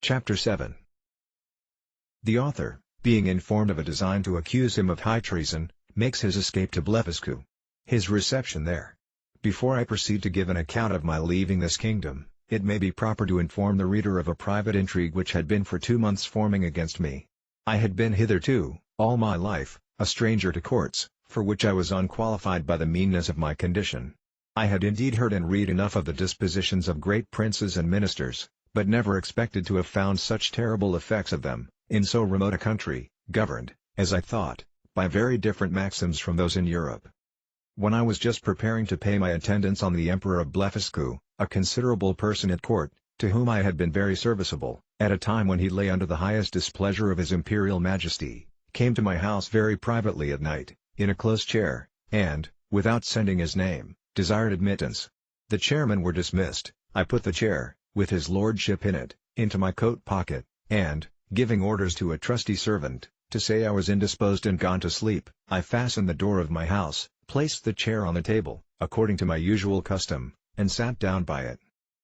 Chapter 7. The author, being informed of a design to accuse him of high treason, makes his escape to Blefuscu. His reception there. Before I proceed to give an account of my leaving this kingdom, it may be proper to inform the reader of a private intrigue which had been for 2 months forming against me. I had been hitherto, all my life, a stranger to courts, for which I was unqualified by the meanness of my condition. I had indeed heard and read enough of the dispositions of great princes and ministers, but never expected to have found such terrible effects of them, in so remote a country, governed, as I thought, by very different maxims from those in Europe. When I was just preparing to pay my attendance on the Emperor of Blefuscu, a considerable person at court, to whom I had been very serviceable, at a time when he lay under the highest displeasure of his Imperial Majesty, came to my house very privately at night, in a close chair, and, without sending his name, desired admittance. The chairmen were dismissed. I put the chair, with his lordship in it, into my coat pocket, and, giving orders to a trusty servant, to say I was indisposed and gone to sleep, I fastened the door of my house, placed the chair on the table, according to my usual custom, and sat down by it.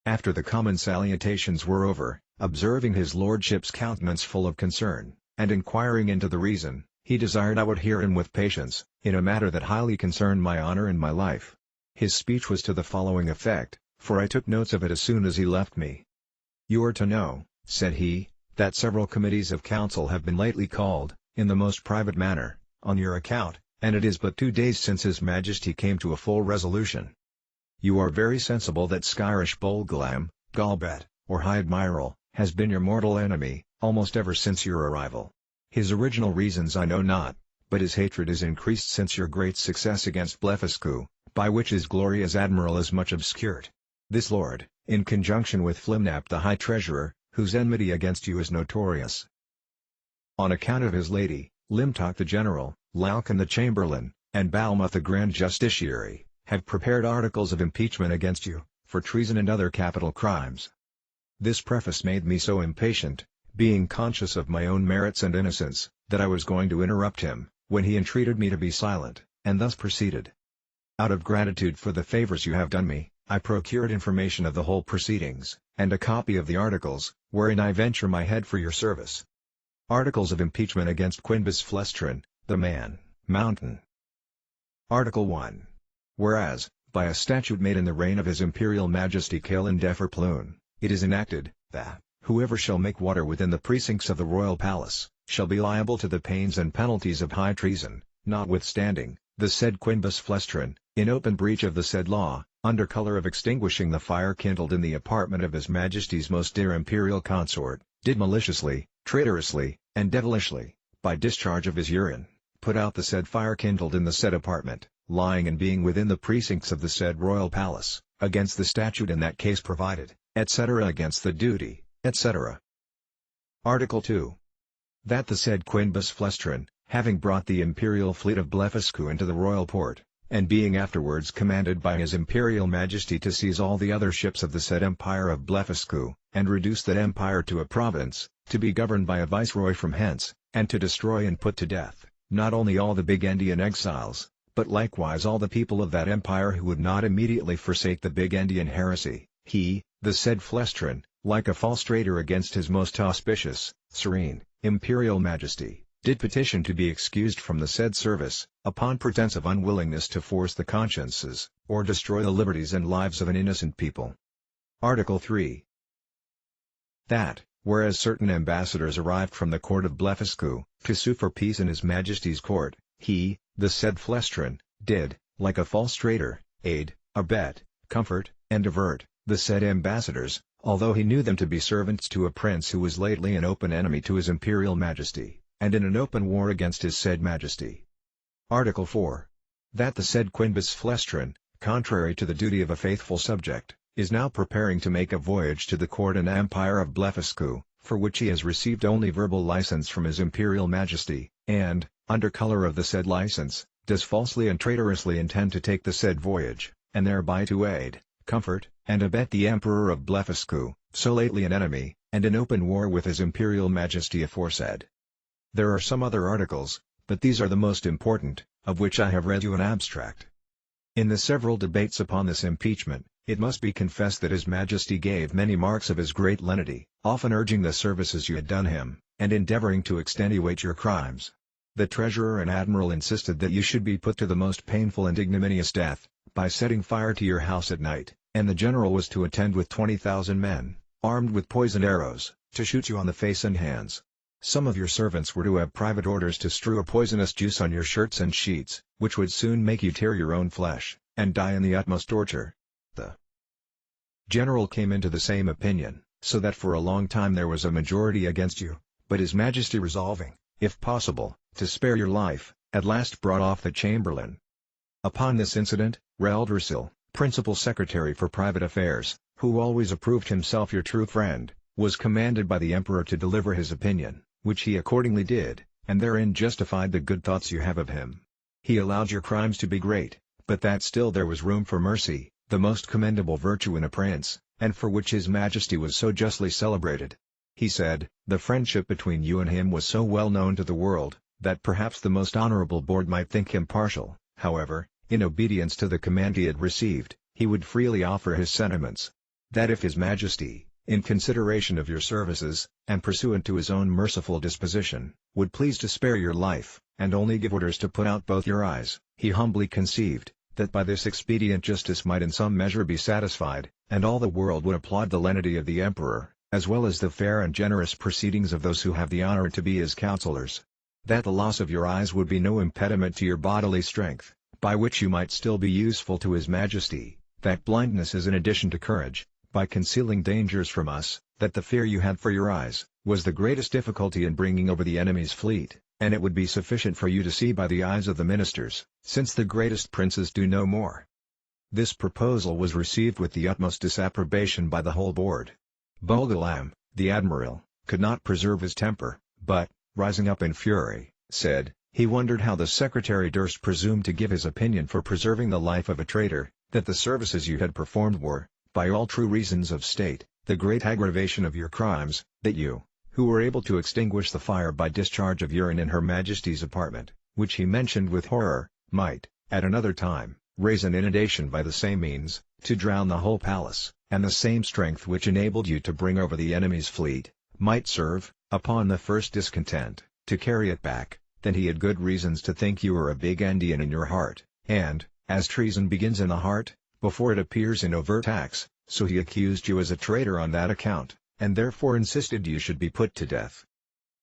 After the common salutations were over, observing his lordship's countenance full of concern, and inquiring into the reason, he desired I would hear him with patience, in a matter that highly concerned my honor and my life. His speech was to the following effect, for I took notes of it as soon as he left me. "You are to know," said he, "that several committees of council have been lately called, in the most private manner, on your account, and it is but 2 days since His Majesty came to a full resolution. You are very sensible that Skyrish Bolgalam, Galbet, or High Admiral, has been your mortal enemy, almost ever since your arrival. His original reasons I know not, but his hatred is increased since your great success against Blefuscu, by which his glory as admiral is much obscured. This lord, in conjunction with Flimnap the High Treasurer, whose enmity against you is notorious. On account of his lady, Limtok the General, Lalkin the Chamberlain, and Balmuth the Grand Justiciary, have prepared articles of impeachment against you, for treason and other capital crimes." This preface made me so impatient, being conscious of my own merits and innocence, that I was going to interrupt him, when he entreated me to be silent, and thus proceeded. "Out of gratitude for the favors you have done me, I procured information of the whole proceedings, and a copy of the articles, wherein I venture my head for your service. Articles of impeachment against Quinbus Flestrin, the man, Mountain. Article 1. Whereas, by a statute made in the reign of His Imperial Majesty Kalin Deferplune, it is enacted, that, whoever shall make water within the precincts of the royal palace, shall be liable to the pains and penalties of high treason, notwithstanding, the said Quinbus Flestrin, in open breach of the said law, under color of extinguishing the fire kindled in the apartment of His Majesty's most dear imperial consort, did maliciously, traitorously, and devilishly, by discharge of his urine, put out the said fire kindled in the said apartment, lying and being within the precincts of the said royal palace, against the statute in that case provided, etc. against the duty, etc. Article 2. That the said Quinbus Flestrin, having brought the imperial fleet of Blefuscu into the royal port, and being afterwards commanded by His Imperial Majesty to seize all the other ships of the said Empire of Blefuscu, and reduce that empire to a province, to be governed by a viceroy from hence, and to destroy and put to death, not only all the Big Endian exiles, but likewise all the people of that empire who would not immediately forsake the Big Endian heresy, he, the said Flestrin, like a false traitor against his most auspicious, serene, Imperial Majesty, did petition to be excused from the said service, upon pretense of unwillingness to force the consciences, or destroy the liberties and lives of an innocent people. Article 3. That, whereas certain ambassadors arrived from the court of Blefuscu, to sue for peace in His Majesty's court, he, the said Flestrin, did, like a false traitor, aid, abet, comfort, and divert, the said ambassadors, although he knew them to be servants to a prince who was lately an open enemy to His Imperial Majesty, and in an open war against his said Majesty. Article 4. That the said Quinbus Flestrin, contrary to the duty of a faithful subject, is now preparing to make a voyage to the court and empire of Blefuscu, for which he has received only verbal license from His Imperial Majesty, and, under color of the said license, does falsely and traitorously intend to take the said voyage, and thereby to aid, comfort, and abet the Emperor of Blefuscu, so lately an enemy, and in open war with His Imperial Majesty aforesaid. There are some other articles, but these are the most important, of which I have read you an abstract. In the several debates upon this impeachment, It must be confessed that His Majesty gave many marks of his great lenity, often urging the services you had done him, and endeavoring to extenuate your crimes. The treasurer and admiral insisted that you should be put to the most painful and ignominious death, by setting fire to your house at night, and the general was to attend with 20,000 men, armed with poisoned arrows, to shoot you on the face and hands. Some of your servants were to have private orders to strew a poisonous juice on your shirts and sheets, which would soon make you tear your own flesh, and die in the utmost torture. The general came into the same opinion, so that for a long time there was a majority against you, but His Majesty resolving, if possible, to spare your life, at last brought off the chamberlain. Upon this incident, Reldresil, principal secretary for private affairs, who always approved himself your true friend, was commanded by the emperor to deliver his opinion, which he accordingly did, and therein justified the good thoughts you have of him. He allowed your crimes to be great, but that still there was room for mercy, the most commendable virtue in a prince, and for which His Majesty was so justly celebrated. He said, the friendship between you and him was so well known to the world, that perhaps the most honorable board might think him partial. However, in obedience to the command he had received, he would freely offer his sentiments. That if His Majesty, in consideration of your services, and pursuant to his own merciful disposition, would please to spare your life, and only give orders to put out both your eyes, he humbly conceived, that by this expedient justice might in some measure be satisfied, and all the world would applaud the lenity of the emperor, as well as the fair and generous proceedings of those who have the honor to be his counselors. That the loss of your eyes would be no impediment to your bodily strength, by which you might still be useful to His Majesty, that blindness is an addition to courage, by concealing dangers from us, that the fear you had for your eyes, was the greatest difficulty in bringing over the enemy's fleet, and it would be sufficient for you to see by the eyes of the ministers, since the greatest princes do no more. This proposal was received with the utmost disapprobation by the whole board. Bulgalam, the admiral, could not preserve his temper, but, rising up in fury, said, he wondered how the secretary durst presume to give his opinion for preserving the life of a traitor, that the services you had performed were, by all true reasons of state, the great aggravation of your crimes, that you, who were able to extinguish the fire by discharge of urine in Her Majesty's apartment, which he mentioned with horror, might, at another time, raise an inundation by the same means, to drown the whole palace, and the same strength which enabled you to bring over the enemy's fleet, might serve, upon the first discontent, to carry it back, then he had good reasons to think you were a big Indian in your heart, and, as treason begins in the heart, before it appears in overt acts, so he accused you as a traitor on that account, and therefore insisted you should be put to death.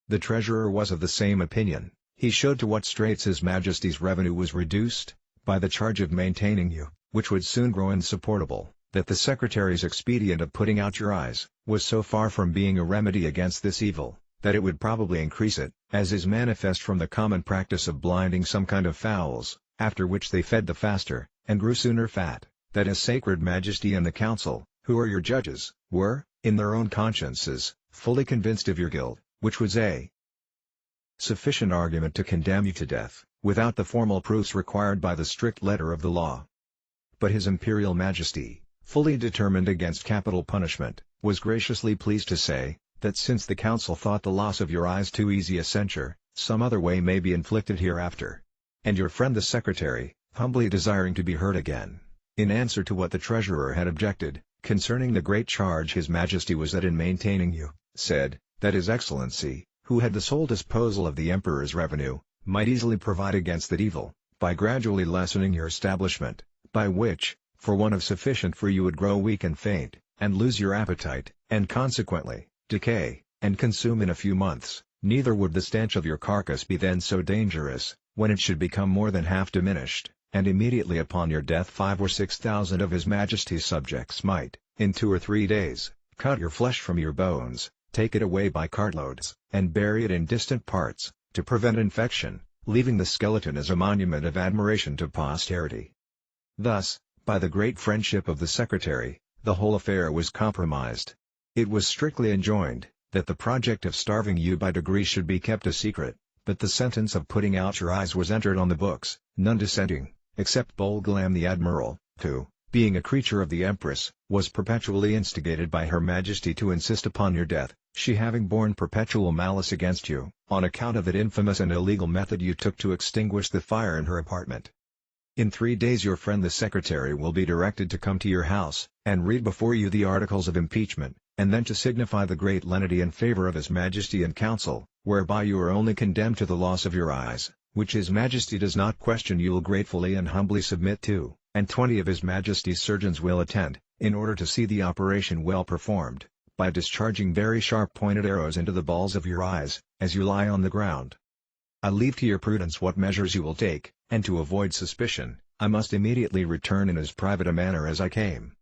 The treasurer was of the same opinion. He showed to what straits His Majesty's revenue was reduced, by the charge of maintaining you, which would soon grow insupportable, that the secretary's expedient of putting out your eyes, was so far from being a remedy against this evil, that it would probably increase it, as is manifest from the common practice of blinding some kind of fowls, after which they fed the faster, and grew sooner fat, that His Sacred Majesty and the council, who are your judges, were, in their own consciences, fully convinced of your guilt, which was a sufficient argument to condemn you to death, without the formal proofs required by the strict letter of the law. But His Imperial Majesty, fully determined against capital punishment, was graciously pleased to say, that since the council thought the loss of your eyes too easy a censure, some other way may be inflicted hereafter. And your friend the secretary, humbly desiring to be heard again, in answer to what the treasurer had objected, concerning the great charge His Majesty was at in maintaining you, said, that His Excellency, who had the sole disposal of the Emperor's revenue, might easily provide against that evil, by gradually lessening your establishment, by which, for one of sufficient for you would grow weak and faint, and lose your appetite, and consequently, decay, and consume in a few months, neither would the stench of your carcass be then so dangerous, when it should become more than half diminished, and immediately upon your death 5 or 6,000 of His Majesty's subjects might, in 2 or 3 days, cut your flesh from your bones, take it away by cartloads, and bury it in distant parts, to prevent infection, leaving the skeleton as a monument of admiration to posterity. Thus, by the great friendship of the secretary, the whole affair was compromised. It was strictly enjoined, that the project of starving you by degrees should be kept a secret, but the sentence of putting out your eyes was entered on the books, none dissenting, except Bulgalam the admiral, who, being a creature of the Empress, was perpetually instigated by Her Majesty to insist upon your death, she having borne perpetual malice against you, on account of that infamous and illegal method you took to extinguish the fire in her apartment. In 3 days your friend the secretary will be directed to come to your house, and read before you the articles of impeachment, and then to signify the great lenity in favor of his majesty and council, whereby you are only condemned to the loss of your eyes, which his majesty does not question you will gratefully and humbly submit to, and 20 of his majesty's surgeons will attend, in order to see the operation well performed, by discharging very sharp-pointed arrows into the balls of your eyes, as you lie on the ground. I leave to your prudence what measures you will take, and to avoid suspicion, I must immediately return in as private a manner as I came.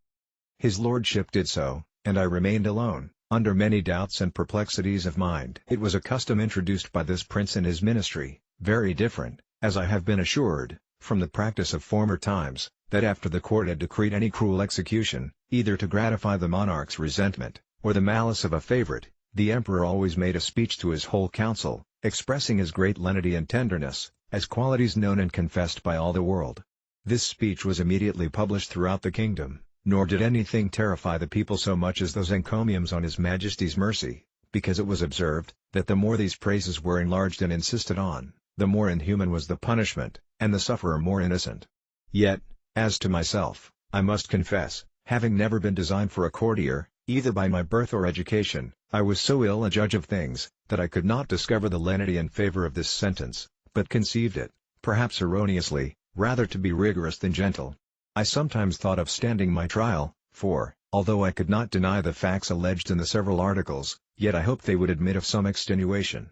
His lordship did so, and I remained alone, under many doubts and perplexities of mind. It was a custom introduced by this prince in his ministry, very different, as I have been assured, from the practice of former times, that after the court had decreed any cruel execution, either to gratify the monarch's resentment, or the malice of a favorite, the emperor always made a speech to his whole council, expressing his great lenity and tenderness, as qualities known and confessed by all the world. This speech was immediately published throughout the kingdom, nor did anything terrify the people so much as those encomiums on his majesty's mercy, because it was observed, that the more these praises were enlarged and insisted on, the more inhuman was the punishment, and the sufferer more innocent. Yet, as to myself, I must confess, having never been designed for a courtier, either by my birth or education, I was so ill a judge of things, that I could not discover the lenity and favor of this sentence, but conceived it, perhaps erroneously, rather to be rigorous than gentle. I sometimes thought of standing my trial, for, although I could not deny the facts alleged in the several articles, yet I hoped they would admit of some extenuation.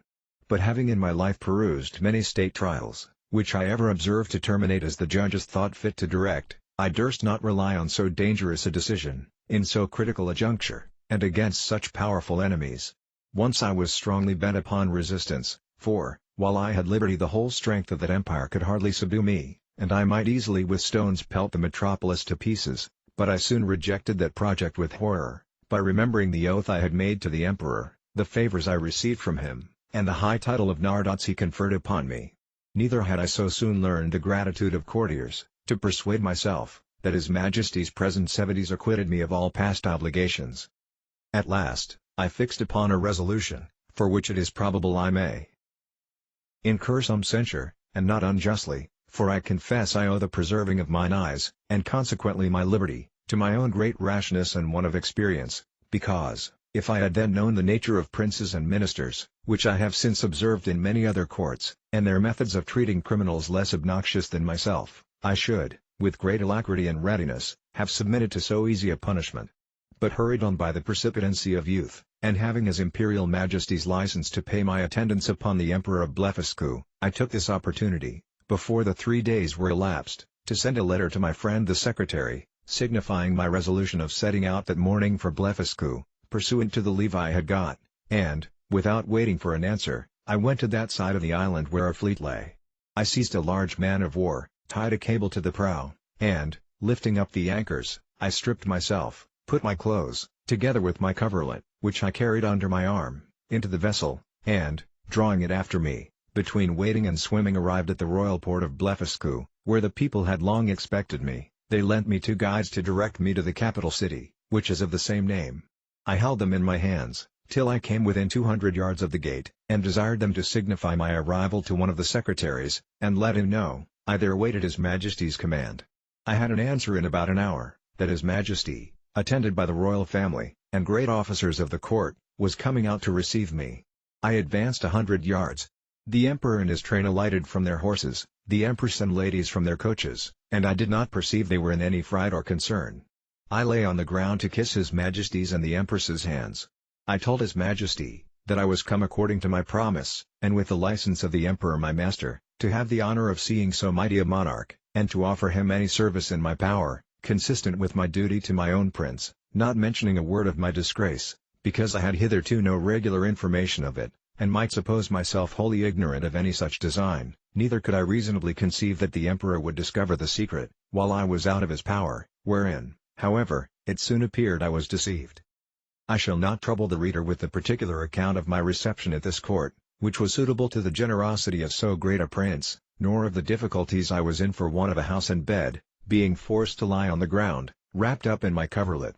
But having in my life perused many state trials, which I ever observed to terminate as the judges thought fit to direct, I durst not rely on so dangerous a decision, in so critical a juncture, and against such powerful enemies. Once I was strongly bent upon resistance, for, while I had liberty the whole strength of that empire could hardly subdue me, and I might easily with stones pelt the metropolis to pieces, but I soon rejected that project with horror, by remembering the oath I had made to the emperor, the favors I received from him, and the high title of Nardots he conferred upon me. Neither had I so soon learned the gratitude of courtiers, to persuade myself, that his majesty's present severities acquitted me of all past obligations. At last, I fixed upon a resolution, for which it is probable I may incur some censure, and not unjustly, for I confess I owe the preserving of mine eyes, and consequently my liberty, to my own great rashness and want of experience, because, if I had then known the nature of princes and ministers, which I have since observed in many other courts, and their methods of treating criminals less obnoxious than myself, I should, with great alacrity and readiness, have submitted to so easy a punishment. But hurried on by the precipitancy of youth, and having his imperial majesty's license to pay my attendance upon the Emperor of Blefuscu, I took this opportunity, before the 3 days were elapsed, to send a letter to my friend the secretary, signifying my resolution of setting out that morning for Blefuscu, pursuant to the leave I had got, and, without waiting for an answer, I went to that side of the island where a fleet lay. I seized a large man of war, tied a cable to the prow, and, lifting up the anchors, I stripped myself, put my clothes, together with my coverlet, which I carried under my arm, into the vessel, and, drawing it after me, between wading and swimming arrived at the royal port of Blefuscu, where the people had long expected me. They lent me 2 guides to direct me to the capital city, which is of the same name. I held them in my hands, till I came within 200 yards of the gate, and desired them to signify my arrival to one of the secretaries, and let him know, I there waited his majesty's command. I had an answer in about an hour, that his majesty, attended by the royal family, and great officers of the court, was coming out to receive me. I advanced 100 yards. The emperor and his train alighted from their horses, the empress and ladies from their coaches, and I did not perceive they were in any fright or concern. I lay on the ground to kiss his majesty's and the empress's hands. I told his majesty, that I was come according to my promise, and with the license of the emperor my master, to have the honor of seeing so mighty a monarch, and to offer him any service in my power, consistent with my duty to my own prince, not mentioning a word of my disgrace, because I had hitherto no regular information of it, and might suppose myself wholly ignorant of any such design, neither could I reasonably conceive that the emperor would discover the secret, while I was out of his power, wherein, however, it soon appeared I was deceived. I shall not trouble the reader with the particular account of my reception at this court, which was suitable to the generosity of so great a prince, nor of the difficulties I was in for want of a house and bed, being forced to lie on the ground, wrapped up in my coverlet.